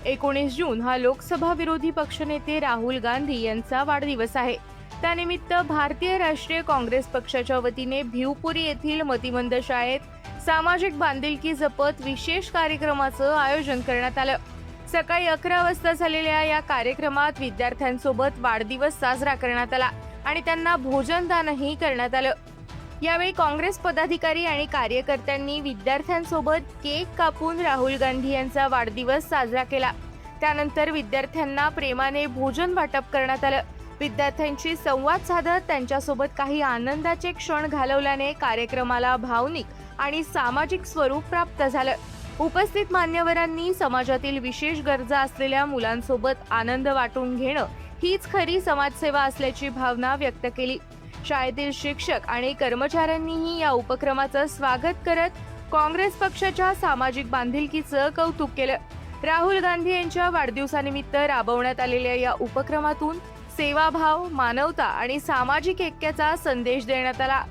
19 जून हा लोकसभा विरोधी पक्षनेते राहुल गांधी यांचा वाढदिवस आहे। त्यानिमित्त भारतीय राष्ट्रीय काँग्रेस पक्षाच्या वतीने भिवपुरी येथील मतिमंद शाळेत सामाजिक बांधिलकी जपत विशेष कार्यक्रमाचं आयोजन करण्यात आलं। सकाळी 11 वाजता झालेल्या या कार्यक्रमात विद्यार्थ्यांसोबत वाढदिवस साजरा करण्यात आला आणि त्यांना भोजनदानही करण्यात आलं। यावेळी काँग्रेस पदाधिकारी आणि कार्यकर्त्यांनी विद्यार्थ्यांसोबत केक कापून राहुल गांधी यांचा वाढदिवस साजरा केला। त्यानंतर विद्यार्थ्यांना प्रेमाने भोजन वाटप करण्यात आलं। विद्यार्थ्यांशी संवाद साधत त्यांच्यासोबत काही आनंदाचे क्षण घालवल्याने कार्यक्रमाला भावनिक आणि सामाजिक स्वरूप प्राप्त झालं। उपस्थित मान्यवरांनी समाजातील विशेष गरजा असलेल्या मुलांसोबत आनंद वाटून घेणं हीच खरी समाजसेवा असल्याची भावना व्यक्त केली। शाळेतील शिक्षक आणि कर्मचाऱ्यांनीही या उपक्रमाचं स्वागत करत काँग्रेस पक्षाच्या सामाजिक बांधिलकीचं कौतुक केलं। राहुल गांधी यांच्या वाढदिवसानिमित्त राबवण्यात आलेल्या या उपक्रमातून सेवाभाव, मानवता आणि सामाजिक ऐक्याचा संदेश देण्यात आला।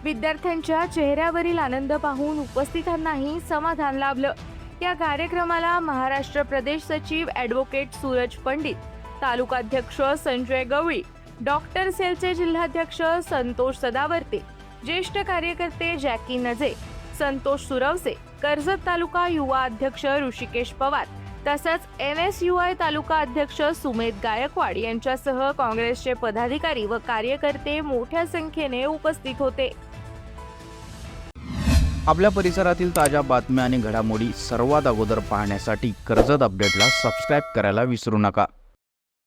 विद्यार्थ्यांच्या चेहऱ्यावरील आनंद पाहून उपस्थितांनाही समाधान लाभलं। या कार्यक्रमाला महाराष्ट्र प्रदेश सचिव ॲडव्होकेट सूरज पंडित, तालुकाध्यक्ष संजय गवळी, डॉक्टर सेलचे जिल्हाध्यक्ष संतोष सदावर्ते, ज्येष्ठ कार्यकर्ते जॅकी नजे, संतोष सुरवसे, कर्जत तालुका युवा अध्यक्ष ऋषिकेश पवार तसंच NSUI तालुका अध्यक्ष सुमेध गायकवाड यांच्यासह काँग्रेसचे पदाधिकारी व कार्यकर्ते मोठ्या संख्येने उपस्थित होते। आपल्या परिसरातील ताज्या बातम्या आणि घडामोडी सर्वात अगोदर पाहण्यासाठी कर्जत अपडेटला सबस्क्राईब करायला विसरू नका।